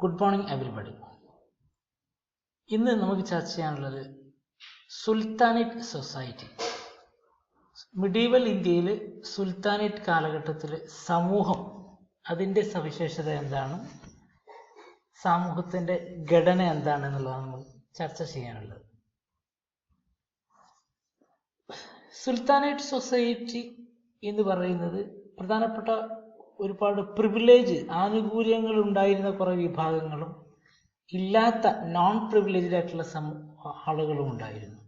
Good morning everybody. ഇന്ന് നമുക്ക് ചർച്ച ചെയ്യാനുള്ളത് സുൽത്താനേറ്റ് സൊസൈറ്റി. മിഡീവൽ ഇന്ത്യയിൽ സുൽത്താനേറ്റ് കാലഘട്ടത്തിൽ സമൂഹം, അതിൻ്റെ സവിശേഷത എന്താണ്, സമൂഹത്തിൻ്റെ ഘടന എന്താണ് എന്നുള്ളതാണ് നമ്മൾ ചർച്ച ചെയ്യാനുള്ളത്. സുൽത്താനേറ്റ് സൊസൈറ്റി എന്ന് പറയുന്നത് പ്രധാനപ്പെട്ട ഒരുപാട് പ്രിവിലേജ്, ആനുകൂല്യങ്ങൾ ഉണ്ടായിരുന്ന കുറേ വിഭാഗങ്ങളും ഇല്ലാത്ത നോൺ പ്രിവിലേജ്ഡ് ആയിട്ടുള്ള ആളുകളും ഉണ്ടായിരുന്നു.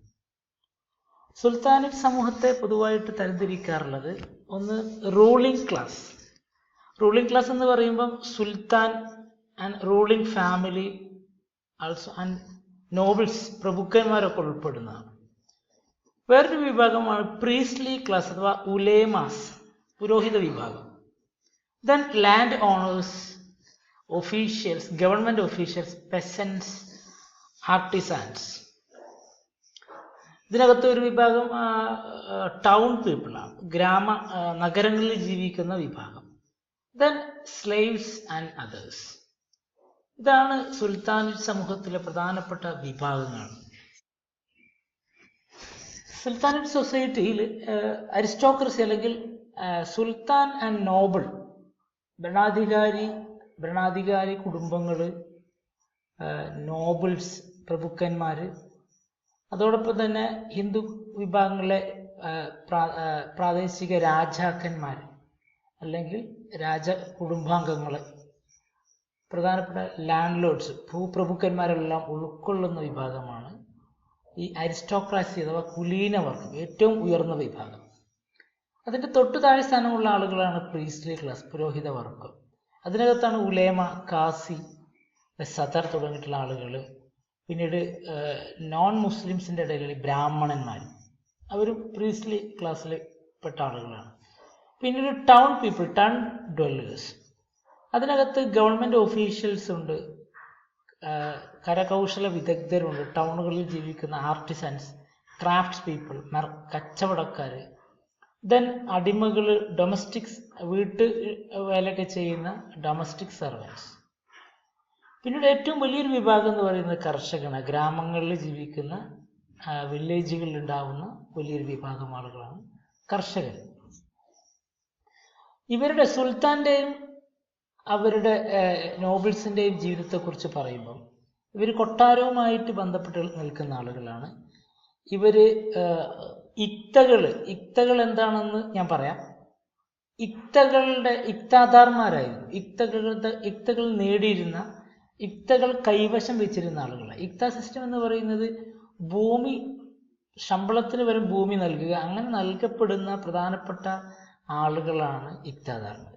സുൽത്താനേറ്റ് സമൂഹത്തെ പൊതുവായിട്ട് തരംതിരിക്കാറുള്ളത് ഒന്ന് റൂളിംഗ് ക്ലാസ്. റൂളിംഗ് ക്ലാസ് എന്ന് പറയുമ്പം sultan and ruling family, also and nobles, പ്രഭുക്കന്മാരൊക്കെ ഉൾപ്പെടുന്നതാണ്. വേറൊരു വിഭാഗമാണ് പ്രീസ്ലി ക്ലാസ് അഥവാ ഉലേമാസ്, പുരോഹിത വിഭാഗം. Then land owners, officials, government officials, peasants, artisans. ഇതിനകത്ത് ഒരു വിഭാഗം ടൗൺ പീപ്പിളാണ്, നഗരങ്ങളിൽ ജീവിക്കുന്ന വിഭാഗം. Then slaves and others. ഇതാണ് സുൽത്താനേറ്റ് സമൂഹത്തിലെ പ്രധാനപ്പെട്ട വിഭാഗങ്ങൾ. സുൽത്താനേറ്റ് സൊസൈറ്റിയിൽ അരിസ്റ്റോക്രസി അല്ലെങ്കിൽ സുൽത്താൻ ആൻഡ് നോബിൾ, ഭരണാധികാരി കുടുംബങ്ങൾ, നോബിൾസ്, പ്രഭുക്കന്മാര്, അതോടൊപ്പം തന്നെ ഹിന്ദു വിഭാഗങ്ങളിലെ പ്രാദേശിക രാജാക്കന്മാർ അല്ലെങ്കിൽ രാജ കുടുംബാംഗങ്ങൾ, പ്രധാനപ്പെട്ട ലാൻഡ് ലോഡ്സ്, ഭൂപ്രഭുക്കന്മാരെല്ലാം ഉൾക്കൊള്ളുന്ന വിഭാഗമാണ് ഈ അരിസ്റ്റോക്രാസി അഥവാ കുലീനവർഗം, ഏറ്റവും ഉയർന്ന വിഭാഗം. അതിൻ്റെ തൊട്ടു താഴെ സ്ഥാനമുള്ള ആളുകളാണ് പ്രീസ്ലി ക്ലാസ്, പുരോഹിത വർഗം. അതിനകത്താണ് ഉലേമ, കാസി, സദർ തുടങ്ങിയിട്ടുള്ള ആളുകൾ. പിന്നീട് നോൺ മുസ്ലിംസിൻ്റെ ഇടയിൽ ബ്രാഹ്മണന്മാർ, അവരും പ്രീസ്ലി ക്ലാസ്സിൽ പെട്ട ആളുകളാണ്. പിന്നീട് ടൗൺ പീപ്പിൾ, ടൗൺ ഡ്വല്ലേഴ്സ്. അതിനകത്ത് ഗവൺമെൻറ് ഓഫീഷ്യൽസ് ഉണ്ട്, കരകൗശല വിദഗ്ധരുണ്ട്, ടൗണുകളിൽ ജീവിക്കുന്ന ആർട്ടിസൻസ്, ക്രാഫ്റ്റ്സ് പീപ്പിൾ, കച്ചവടക്കാർ. ദെൻ അടിമകൾ, ഡൊമസ്റ്റിക്സ്, വീട്ടു വേലയൊക്കെ ചെയ്യുന്ന ഡൊമസ്റ്റിക് സർവൻസ്. പിന്നീട് ഏറ്റവും വലിയൊരു വിഭാഗം എന്ന് പറയുന്നത് കർഷകനാണ്, ഗ്രാമങ്ങളിൽ ജീവിക്കുന്ന, വില്ലേജുകളിൽ ഉണ്ടാവുന്ന വലിയൊരു വിഭാഗം ആളുകളാണ് കർഷകർ. ഇവരുടെ സുൽത്താൻ്റെയും അവരുടെ നോബിൾസിൻ്റെയും ജീവിതത്തെക്കുറിച്ച് പറയുമ്പം ഇവർ കൊട്ടാരവുമായിട്ട് ബന്ധപ്പെട്ട് നിൽക്കുന്ന ആളുകളാണ്. ഇവര് ഇക്തകൾ എന്താണെന്ന് ഞാൻ പറയാം. ഇക്താദാർമാരായിരുന്നു. ഇക്തകൾ നേടിയിരുന്ന, ഇക്തകൾ കൈവശം വെച്ചിരുന്ന ആളുകളാണ്. ഇക്ത സിസ്റ്റം എന്ന് പറയുന്നത് ഭൂമി, ശമ്പളത്തിന് വരെ ഭൂമി നൽകുക, അങ്ങനെ നൽകപ്പെടുന്ന പ്രധാനപ്പെട്ട ആളുകളാണ് ഇക്താദാർമാർ.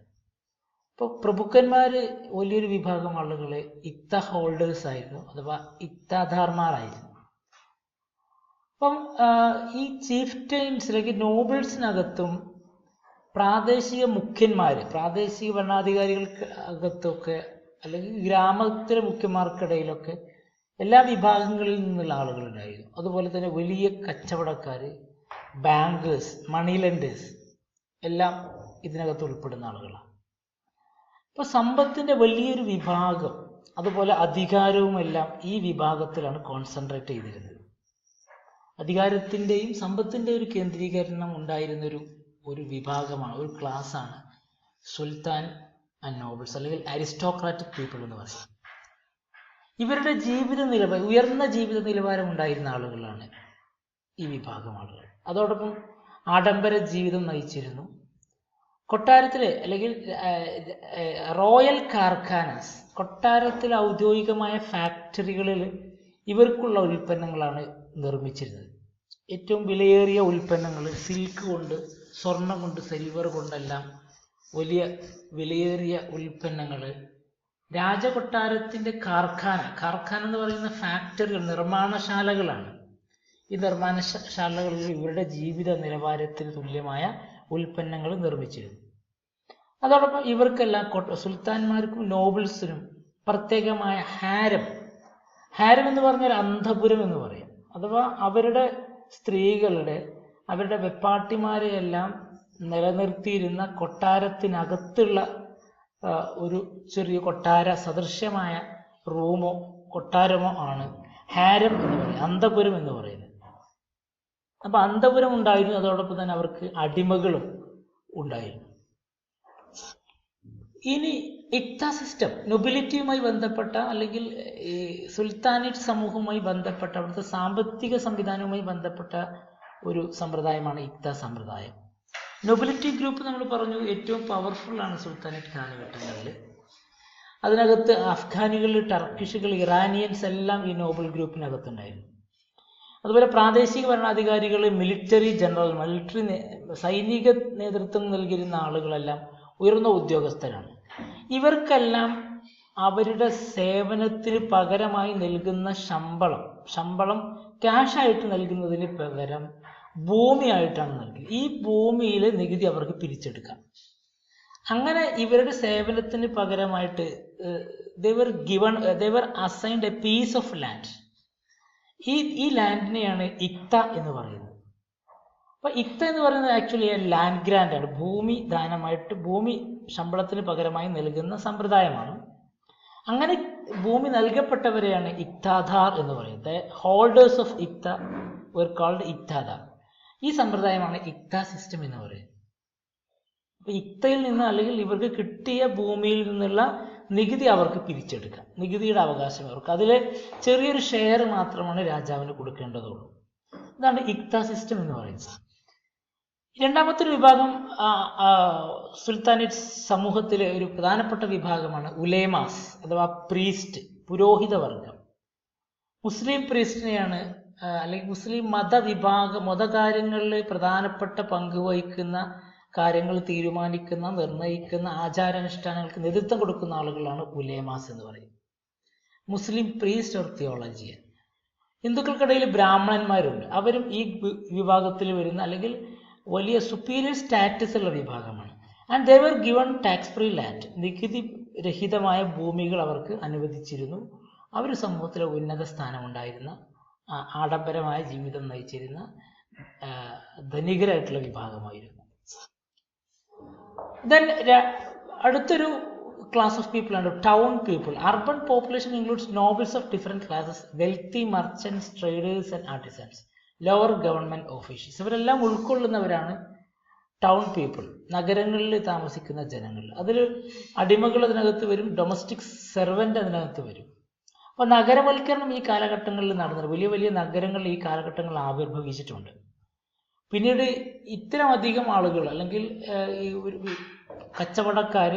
ഇപ്പോൾ പ്രഭുക്കന്മാര് വലിയൊരു വിഭാഗം ആളുകളെ ഇക്ത ഹോൾഡേഴ്സ് ആയിരുന്നു, അഥവാ ഇക്താദാർമാരായിരുന്നു. അപ്പം ഈ ചീഫ്റ്റൈൻസ് അല്ലെങ്കിൽ നോബിൾസിനകത്തും പ്രാദേശിക മുഖ്യന്മാർ, പ്രാദേശിക ഭരണാധികാരികൾക്ക് അകത്തൊക്കെ അല്ലെങ്കിൽ ഗ്രാമത്തിലെ മുഖ്യന്മാർക്കിടയിലൊക്കെ എല്ലാ വിഭാഗങ്ങളിൽ നിന്നുള്ള ആളുകളുണ്ടായിരുന്നു. അതുപോലെ തന്നെ വലിയ കച്ചവടക്കാർ, ബാങ്കേഴ്സ്, മണി ലെൻഡേഴ്സ് എല്ലാം ഇതിനകത്ത് ഉൾപ്പെടുന്ന ആളുകളാണ്. അപ്പോൾ സമ്പത്തിൻ്റെ വലിയൊരു വിഭാഗം, അതുപോലെ അധികാരവും എല്ലാം ഈ വിഭാഗത്തിലാണ് കോൺസെൻട്രേറ്റ് ചെയ്തിരുന്നത്. അധികാരത്തിൻ്റെയും സമ്പത്തിൻ്റെയും ഒരു കേന്ദ്രീകരണം ഉണ്ടായിരുന്ന ഒരു വിഭാഗമാണ്, ഒരു ക്ലാസ്സാണ് സുൽത്താൻ ആൻഡ് നോബിൾസ് അല്ലെങ്കിൽ അരിസ്റ്റോക്രാറ്റിക് പീപ്പിൾ എന്ന് പറയുന്നത്. ഇവരുടെ ഉയർന്ന ജീവിത നിലവാരം ഉണ്ടായിരുന്ന ആളുകളാണ് ഈ വിഭാഗം ആളുകൾ. അതോടൊപ്പം ആഡംബര ജീവിതം നയിച്ചിരുന്നു. കൊട്ടാരത്തിലെ അല്ലെങ്കിൽ റോയൽ കാർഖാനാസ്, കൊട്ടാരത്തിലെ ഔദ്യോഗികമായ ഫാക്ടറികളിൽ ഇവർക്കുള്ള ഉൽപ്പന്നങ്ങളാണ് നിർമ്മിച്ചിരുന്നത്. ഏറ്റവും വിലയേറിയ ഉൽപ്പന്നങ്ങൾ, സിൽക്ക് കൊണ്ട്, സ്വർണം കൊണ്ട്, സിൽവർ കൊണ്ടെല്ലാം വലിയ വിലയേറിയ ഉൽപ്പന്നങ്ങൾ. രാജകൊട്ടാരത്തിൻ്റെ കാർഖാന എന്ന് പറയുന്ന ഫാക്ടറികൾ, നിർമ്മാണശാലകളാണ്. ഈ നിർമ്മാണശാലകളിൽ ഇവരുടെ ജീവിത നിലവാരത്തിന് തുല്യമായ ഉൽപ്പന്നങ്ങൾ നിർമ്മിച്ചിരുന്നു. അതോടൊപ്പം ഇവർക്കെല്ലാം, സുൽത്താൻമാർക്കും നോബിൾസിനും പ്രത്യേകമായ ഹാരം എന്ന് പറഞ്ഞാൽ അന്തപുരം എന്ന് പറയും. അഥവാ അവരുടെ സ്ത്രീകളുടെ, അവരുടെ വെപ്പാട്ടിമാരെയെല്ലാം നിലനിർത്തിയിരുന്ന കൊട്ടാരത്തിനകത്തുള്ള ഒരു ചെറിയ കൊട്ടാര സദൃശ്യമായ റൂമോ കൊട്ടാരമോ ആണ് ഹാരം എന്ന് പറയുന്നത്, അന്തപുരം എന്ന് പറയുന്നത്. അപ്പൊ അന്തപുരം ഉണ്ടായിരുന്നു, അതോടൊപ്പം തന്നെ അവർക്ക് അടിമകളും ഉണ്ടായിരുന്നു. ഇനി ഇക്ത സിസ്റ്റം നൊബിലിറ്റിയുമായി ബന്ധപ്പെട്ട അല്ലെങ്കിൽ ഈ സുൽത്താനേറ്റ് സമൂഹവുമായി ബന്ധപ്പെട്ട അവിടുത്തെ സാമ്പത്തിക സംവിധാനവുമായി ബന്ധപ്പെട്ട ഒരു സമ്പ്രദായമാണ് ഇക്ത സമ്പ്രദായം. നൊബിലിറ്റി ഗ്രൂപ്പ് നമ്മൾ പറഞ്ഞു ഏറ്റവും പവർഫുൾ ആണ് സുൽത്താനേറ്റ് കാലഘട്ടങ്ങളിൽ. അതിനകത്ത് അഫ്ഗാനികൾ, ടർക്കിഷുകൾ, ഇറാനിയൻസ് എല്ലാം ഈ നോബൽ ഗ്രൂപ്പിനകത്തുണ്ടായിരുന്നു. അതുപോലെ പ്രാദേശിക ഭരണാധികാരികൾ, മിലിറ്ററി ജനറൽ, സൈനിക നേതൃത്വം നൽകിയിരുന്ന ആളുകളെല്ലാം ഉയർന്ന ഉദ്യോഗസ്ഥരാണ്. ഇവർക്കെല്ലാം അവരുടെ സേവനത്തിന് പകരമായി നൽകുന്ന ശമ്പളം ക്യാഷായിട്ട് നൽകുന്നതിന് പകരം ഭൂമിയായിട്ടാണ് നൽകുന്നത്. ഈ ഭൂമിയിൽ നികുതി അവർക്ക് പിരിച്ചെടുക്കാം. അങ്ങനെ ഇവരുടെ സേവനത്തിന് പകരമായിട്ട് they were assigned a piece of land. ഈ ലാൻഡിനെയാണ് ഇക്ത എന്ന് പറയുന്നത്. അപ്പൊ ഇക്ത എന്ന് പറയുന്നത് ആക്ച്വലി ലാൻഡ് ഗ്രാൻഡ് ആണ്. ഭൂമി ദാനമായിട്ട് ഭൂമി ശമ്പളത്തിന് പകരമായി നൽകുന്ന സമ്പ്രദായമാണ്. അങ്ങനെ ഭൂമി നൽകപ്പെട്ടവരെയാണ് ഇക്താദാർ എന്ന് പറയുന്നത്. Holders of iqta were called iqtadar. ഈ സമ്പ്രദായമാണ് ഇക്ത സിസ്റ്റം എന്ന് പറയുന്നത്. അപ്പൊ ഇക്തയിൽ നിന്ന് അല്ലെങ്കിൽ ഇവർക്ക് കിട്ടിയ ഭൂമിയിൽ നിന്നുള്ള നികുതി അവർക്ക് പിരിച്ചെടുക്കാം. നികുതിയുടെ അവകാശം അവർക്ക്, അതിലെ ചെറിയൊരു ഷെയർ മാത്രമാണ് രാജാവിന് കൊടുക്കേണ്ടതുള്ളൂ. ഇതാണ് ഇക്ത സിസ്റ്റം എന്ന് പറയുന്നത്. രണ്ടാമത്തെ ഒരു വിഭാഗം സുൽത്താനേറ്റ് സമൂഹത്തിലെ ഒരു പ്രധാനപ്പെട്ട വിഭാഗമാണ് ഉലേമാസ് അഥവാ പ്രീസ്റ്റ്, പുരോഹിത വർഗം. മുസ്ലിം പ്രീസ്റ്റിനെയാണ് അല്ലെങ്കിൽ മുസ്ലിം മതകാര്യങ്ങളിൽ പ്രധാനപ്പെട്ട പങ്ക് വഹിക്കുന്ന, കാര്യങ്ങൾ തീരുമാനിക്കുന്ന, നിർണയിക്കുന്ന, ആചാരാനുഷ്ഠാനങ്ങൾക്ക് നേതൃത്വം കൊടുക്കുന്ന ആളുകളാണ് ഉലേമാസ് എന്ന് പറയുന്നത്. മുസ്ലിം പ്രീസ്റ്റ് ഓർ തിയോളജിയൻ. ഹിന്ദുക്കൾക്കിടയിൽ ബ്രാഹ്മണന്മാരുണ്ട്. അവരും ഈ വിഭാഗത്തിൽ വരുന്ന അല്ലെങ്കിൽ വലിയ സുപ്പീരിയർ സ്റ്റാറ്റസ് ഉള്ള വിഭാഗമാണ്. And they were given tax free land. നികുതി രഹിതമായ ഭൂമികൾ അവർക്ക് അനുവദിച്ചിരുന്നു. അവർ സമൂഹത്തിലെ ഉന്നത സ്ഥാനമുണ്ടായിരുന്ന, ആഡംബരമായ ജീവിതം നയിച്ചിരുന്ന ധനികരായിട്ടുള്ള വിഭാഗമായിരുന്നു. ദെൻ അടുത്തൊരു ക്ലാസ് ഓഫ് പീപ്പിൾ ആണ് town people. Urban population includes nobles of different classes, wealthy merchants, traders and artisans, lower government officials. ഇവരെല്ലാം ഉൾക്കൊള്ളുന്നവരാണ് ടൗൺ പീപ്പിൾ, നഗരങ്ങളിൽ താമസിക്കുന്ന ജനങ്ങൾ. അതിൽ അടിമകൾ അതിനകത്ത് വരും, ഡൊമസ്റ്റിക് സെർവൻ്റ് അതിനകത്ത് വരും. അപ്പോൾ നഗരവൽക്കരണം ഈ കാലഘട്ടങ്ങളിൽ നടന്നത്, വലിയ വലിയ നഗരങ്ങൾ ഈ കാലഘട്ടങ്ങളിൽ ആവിർഭവിച്ചിട്ടുണ്ട്. പിന്നീട് ഇത്തരം അധികം ആളുകൾ അല്ലെങ്കിൽ ഈ കച്ചവടക്കാർ,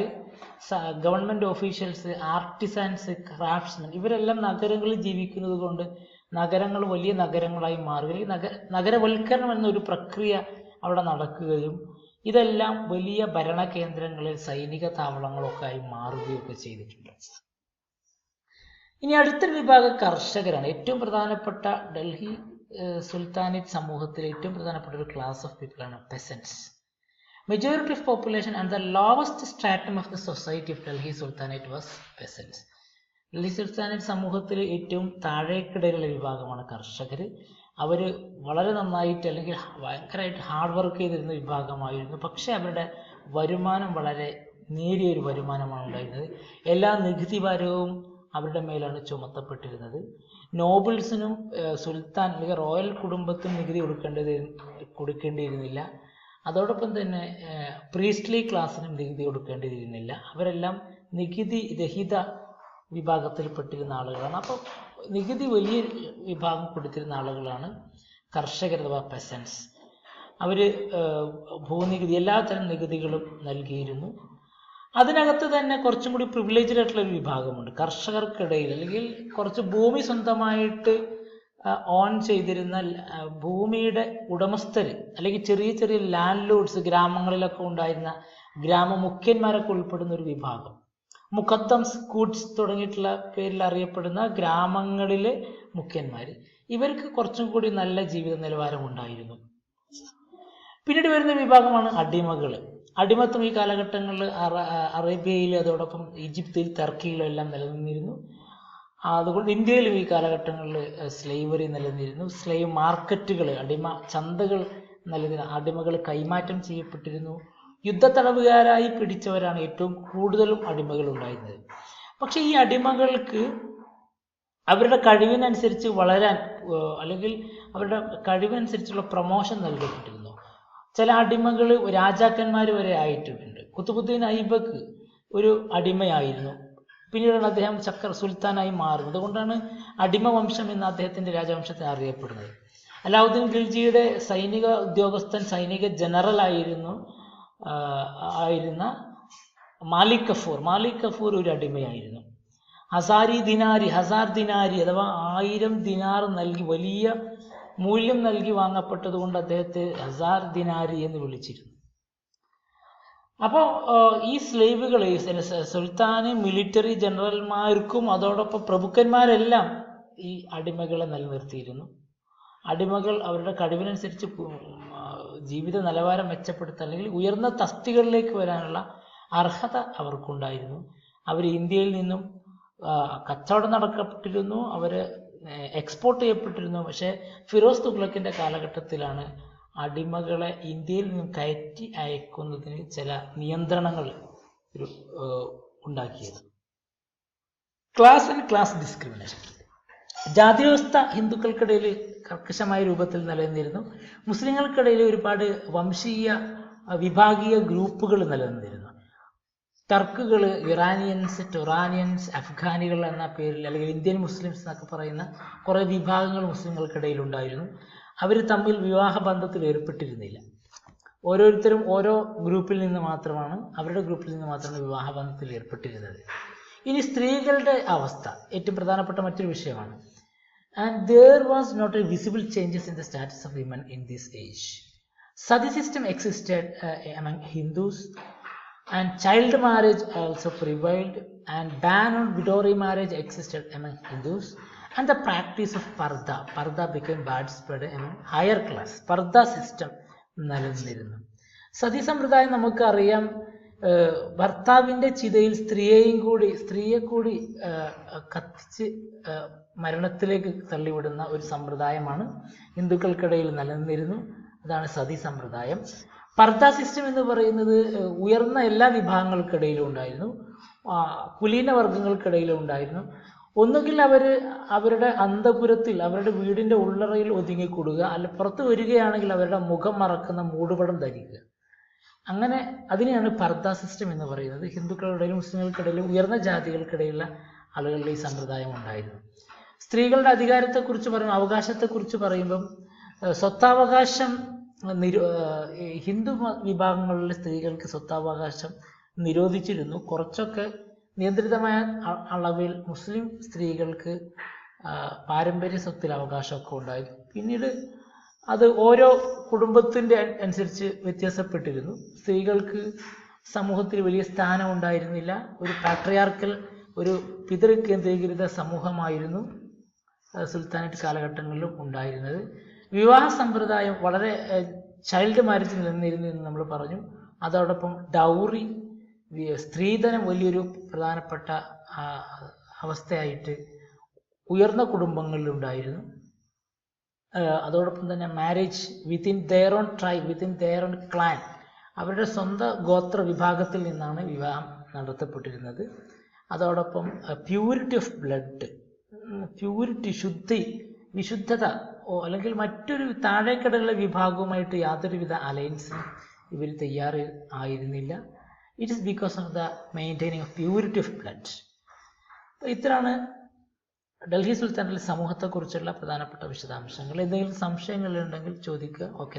ഗവൺമെന്റ് ഓഫീഷ്യൽസ്, ആർട്ടിസാൻസ്, ക്രാഫ്റ്റ്സ്മെൻ, ഇവരെല്ലാം നഗരങ്ങളിൽ ജീവിക്കുന്നത് കൊണ്ട് നഗരങ്ങൾ വലിയ നഗരങ്ങളായി മാറുകയും നഗരവൽക്കരണം എന്നൊരു പ്രക്രിയ അവിടെ നടക്കുകയും ഇതെല്ലാം വലിയ ഭരണ കേന്ദ്രങ്ങളിൽ സൈനിക താവളങ്ങളൊക്കെ ആയി മാറുകയൊക്കെ ചെയ്തിട്ടുണ്ട്. ഇനി അടുത്തൊരു വിഭാഗം കർഷകരാണ്. ഏറ്റവും പ്രധാനപ്പെട്ട ഡൽഹി സുൽത്താനേറ്റ് സമൂഹത്തിലെ ഏറ്റവും പ്രധാനപ്പെട്ട ഒരു ക്ലാസ് ഓഫ് പീപ്പിൾ ആണ് പെസൻസ്. Majority of population and the lowest stratum of the society of Delhi sultanate was പെസൻസ്. Delhi sultanate സമൂഹത്തിൽ ഏറ്റവും താഴേക്കിടയിലുള്ള വിഭാഗമാണ് കർഷകർ. അവർ വളരെ നന്നായിട്ട് അല്ലെങ്കിൽ ഭയങ്കരമായിട്ട് ഹാർഡ് വർക്ക് ചെയ്തിരുന്ന വിഭാഗമായിരുന്നു. പക്ഷേ അവരുടെ വരുമാനം വളരെ നേരിയൊരു വരുമാനമാണ് ഉണ്ടായിരുന്നത്. എല്ലാ നികുതി ഭാരവും അവരുടെ മേലാണ് ചുമത്തപ്പെട്ടിരുന്നത്. നോബിൾസിനും സുൽത്താൻ അല്ലെങ്കിൽ റോയൽ കുടുംബത്തിനും നികുതി കൊടുക്കേണ്ടിയിരുന്നില്ല. അതോടൊപ്പം തന്നെ പ്രീസ്റ്റ്ലി ക്ലാസ്സിനും നികുതി കൊടുക്കേണ്ടിയിരുന്നില്ല. അവരെല്ലാം നികുതി രഹിത വിഭാഗത്തിൽപ്പെട്ടിരുന്ന ആളുകളാണ്. അപ്പോൾ നികുതി വലിയ വിഭാഗം കൊടുത്തിരുന്ന ആളുകളാണ് കർഷകർ അഥവാ പെസൻസ്. അവർ ഭൂനികുതി, എല്ലാത്തരം നികുതികളും നൽകിയിരുന്നു. അതിനകത്ത് തന്നെ കുറച്ചും കൂടി പ്രിവിലേജ്ഡ് ആയിട്ടുള്ള ഒരു വിഭാഗമുണ്ട് കർഷകർക്കിടയിൽ, അല്ലെങ്കിൽ കുറച്ച് ഭൂമി സ്വന്തമായിട്ട് ഓൺ ചെയ്തിരുന്ന ഭൂമിയുടെ ഉടമസ്ഥർ അല്ലെങ്കിൽ ചെറിയ ചെറിയ ലാൻഡ് ലോഡ്സ് ഗ്രാമങ്ങളിലൊക്കെ ഉണ്ടായിരുന്ന ഗ്രാമമുഖ്യന്മാരൊക്കെ ഉൾപ്പെടുന്ന ഒരു വിഭാഗം. മുഖദ്ദംസ്, കൂഡ്സ് തുടങ്ങിയിട്ടുള്ള പേരിൽ അറിയപ്പെടുന്ന ഗ്രാമങ്ങളിലെ മുഖ്യന്മാർ. ഇവർക്ക് കുറച്ചും കൂടി നല്ല ജീവിത നിലവാരം ഉണ്ടായിരുന്നു. പിന്നീട് വരുന്ന വിഭാഗമാണ് അടിമകൾ. അടിമത്തം ഈ കാലഘട്ടങ്ങളിൽ അറേബ്യയിൽ, അതോടൊപ്പം ഈജിപ്തിൽ, ടർക്കിയിലും എല്ലാം നിലനിന്നിരുന്നു. അതുകൊണ്ട് ഇന്ത്യയിലും ഈ കാലഘട്ടങ്ങളിൽ സ്ലേവറി നിലനിന്നിരുന്നു. സ്ലേവ് മാർക്കറ്റുകൾ, അടിമ ചന്തകൾ നിലനിന്ന, അടിമകൾ കൈമാറ്റം ചെയ്യപ്പെട്ടിരുന്നു. യുദ്ധത്തടവുകാരായി പിടിച്ചവരാണ് ഏറ്റവും കൂടുതലും അടിമകൾ ഉണ്ടായിരുന്നത്. പക്ഷെ ഈ അടിമകൾക്ക് അവരുടെ കഴിവിനനുസരിച്ച് വളരാൻ അല്ലെങ്കിൽ അവരുടെ കഴിവിനനുസരിച്ചുള്ള പ്രൊമോഷൻ നൽകപ്പെട്ടിരുന്നു. ചില അടിമകൾ രാജാക്കന്മാർ വരെ ആയിട്ടുണ്ട്. കുത്തുബുദ്ദീൻ ഐബക്ക് ഒരു അടിമയായിരുന്നു. പിന്നീടാണ് അദ്ദേഹം സുൽത്താനായി മാറുന്നത്. അതുകൊണ്ടാണ് അടിമവംശം എന്ന അദ്ദേഹത്തിൻ്റെ രാജവംശത്തെ അറിയപ്പെടുന്നത്. അലാവുദ്ദീൻ ഖിൽജിയുടെ സൈനിക ഉദ്യോഗസ്ഥൻ, സൈനിക ജനറൽ ആയിരുന്ന മാലിക് കഫൂർ ഒരു അടിമയായിരുന്നു. ഹസാർ ദിനാരി അഥവാ 1000 ദിനാർ നൽകി, വലിയ മൂല്യം നൽകി വാങ്ങപ്പെട്ടത് കൊണ്ട് അദ്ദേഹത്തെ ഹസാർ ദിനാരി എന്ന് വിളിച്ചിരുന്നു. അപ്പോൾ ഈ സ്ലേവുകൾ സുൽത്താന്, മിലിറ്ററി ജനറൽമാർക്കും അതോടൊപ്പം പ്രഭുക്കന്മാരെല്ലാം ഈ അടിമകളെ നിലനിർത്തിയിരുന്നു. അടിമകൾ അവരുടെ കഴിവിനനുസരിച്ച് ജീവിത നിലവാരം മെച്ചപ്പെടുത്താൻ അല്ലെങ്കിൽ ഉയർന്ന തസ്തികളിലേക്ക് വരാനുള്ള അർഹത അവർക്കുണ്ടായിരുന്നു. അവർ ഇന്ത്യയിൽ നിന്നും കച്ചവടം നടക്കപ്പെട്ടിരുന്നു, അവർ എക്സ്പോർട്ട് ചെയ്യപ്പെട്ടിരുന്നു. പക്ഷേ ഫിറോസ് തുഗ്ലക്കിൻ്റെ കാലഘട്ടത്തിലാണ് അടിമകളെ ഇന്ത്യയിൽ നിന്നും കയറ്റി അയക്കുന്നതിന് ചില നിയന്ത്രണങ്ങൾ ഉണ്ടാക്കിയത്. Class and class discrimination. ജാതി വ്യവസ്ഥ ഹിന്ദുക്കൾക്കിടയിൽ കർക്കശമായ രൂപത്തിൽ നിലനിന്നിരുന്നു. മുസ്ലിങ്ങൾക്കിടയിൽ ഒരുപാട് വംശീയ വിഭാഗീയ ഗ്രൂപ്പുകൾ നിലനിന്നിരുന്നു. ടർക്കുകൾ, ഇറാനിയൻസ്, ടൊറാനിയൻസ്, അഫ്ഗാനികൾ എന്ന പേരിൽ അല്ലെങ്കിൽ ഇന്ത്യൻ മുസ്ലിംസ് എന്നൊക്കെ പറയുന്ന കുറേ വിഭാഗങ്ങൾ മുസ്ലിങ്ങൾക്കിടയിൽ ഉണ്ടായിരുന്നു. അവർ തമ്മിൽ വിവാഹ ബന്ധത്തിൽ ഏർപ്പെട്ടിരുന്നില്ല. ഓരോരുത്തരും ഓരോ ഗ്രൂപ്പിൽ നിന്ന് മാത്രമാണ്, അവരുടെ ഗ്രൂപ്പിൽ നിന്ന് മാത്രമാണ് വിവാഹ ബന്ധത്തിൽ ഏർപ്പെട്ടിരുന്നത്. ഇനി സ്ത്രീകളുടെ അവസ്ഥ ഏറ്റവും പ്രധാനപ്പെട്ട മറ്റൊരു വിഷയമാണ്. And there was not a visible changes in the status of women in this age. Sati system existed among Hindus, and child marriage also prevailed, and ban on widow remarriage existed among Hindus, and the practice of parda became widespread among higher class. Parda system നിലനിന്നിരുന്നു. സതി സമ്പ്രദായം നമുക്കറിയാം, ഭർത്താവിൻ്റെ ചിതയിൽ സ്ത്രീയെ കൂടി കത്തിച്ച് മരണത്തിലേക്ക് തള്ളിവിടുന്ന ഒരു സമ്പ്രദായമാണ് ഹിന്ദുക്കൾക്കിടയിൽ നിലനിന്നിരുന്നു. അതാണ് സതി സമ്പ്രദായം. പർദ സിസ്റ്റം എന്ന് പറയുന്നത് ഉയർന്ന എല്ലാ വിഭാഗങ്ങൾക്കിടയിലും ഉണ്ടായിരുന്നു, കുലീന വർഗങ്ങൾക്കിടയിലും ഉണ്ടായിരുന്നു. ഒന്നുകിൽ അവരുടെ അന്തപുരത്തിൽ, അവരുടെ വീടിൻ്റെ ഉള്ളറയിൽ ഒതുങ്ങിക്കൂടുക, അല്ല പുറത്ത് വരികയാണെങ്കിൽ അവരുടെ മുഖം മറക്കുന്ന മൂടുപടം ധരിക്കുക. അങ്ങനെ അതിനെയാണ് പർദ സിസ്റ്റം എന്ന് പറയുന്നത്. ഹിന്ദുക്കളുടെയും മുസ്ലിങ്ങൾക്കിടയിലും ഉയർന്ന ജാതികൾക്കിടയിലുള്ള ആളുകളുടെ ഈ സമ്പ്രദായം ഉണ്ടായിരുന്നു. സ്ത്രീകളുടെ അധികാരത്തെക്കുറിച്ച് അവകാശത്തെക്കുറിച്ച് പറയുമ്പം സ്വത്താവകാശം ഹിന്ദു വിഭാഗങ്ങളിലെ സ്ത്രീകൾക്ക് സ്വത്താവകാശം നിരോധിച്ചിരുന്നു. കുറച്ചൊക്കെ നിയന്ത്രിതമായ അളവിൽ മുസ്ലിം സ്ത്രീകൾക്ക് പാരമ്പര്യ സ്വത്തിൽ അവകാശമൊക്കെ ഉണ്ടായിരുന്നു. പിന്നീട് അത് ഓരോ കുടുംബത്തിൻ്റെ അനുസരിച്ച് വ്യത്യാസപ്പെട്ടിരുന്നു. സ്ത്രീകൾക്ക് സമൂഹത്തിൽ വലിയ സ്ഥാനം ഉണ്ടായിരുന്നില്ല. ഒരു പാട്രിയാർക്കൽ, ഒരു പിതൃ കേന്ദ്രീകൃത സമൂഹമായിരുന്നു സുൽത്താനേറ്റ് കാലഘട്ടങ്ങളിലും ഉണ്ടായിരുന്നത്. വിവാഹ സമ്പ്രദായം വളരെ ചൈൽഡ് മാരേജ് നിലനിന്നിരുന്നു എന്ന് നമ്മൾ പറഞ്ഞു. അതോടൊപ്പം ഡൗറി, സ്ത്രീധനം വലിയൊരു പ്രധാനപ്പെട്ട അവസ്ഥയായിട്ട് ഉയർന്ന കുടുംബങ്ങളിലുണ്ടായിരുന്നു. അതോടൊപ്പം തന്നെ marriage within their own tribe, within their own clan, അവരുടെ സ്വന്തം ഗോത്ര വിഭാഗത്തിൽ നിന്നാണ് വിവാഹം നടത്തപ്പെട്ടിരുന്നത്. അതോടൊപ്പം പ്യൂരിറ്റി ഓഫ് ബ്ലഡ്, വിശുദ്ധത അല്ലെങ്കിൽ മറ്റൊരു താഴേക്കടലുള്ള വിഭാഗവുമായിട്ട് യാതൊരുവിധ അലയൻസിനും ഇവർ തയ്യാറ് ആയിരുന്നില്ല. It is because of the maintaining of purity of blood. ഇത്രയാണ് ഡൽഹി സുൽത്താനിലെ സമൂഹത്തെക്കുറിച്ചുള്ള പ്രധാനപ്പെട്ട വിശദാംശങ്ങൾ. എന്തെങ്കിലും സംശയങ്ങളുണ്ടെങ്കിൽ ചോദിക്കുക. ഓക്കെ.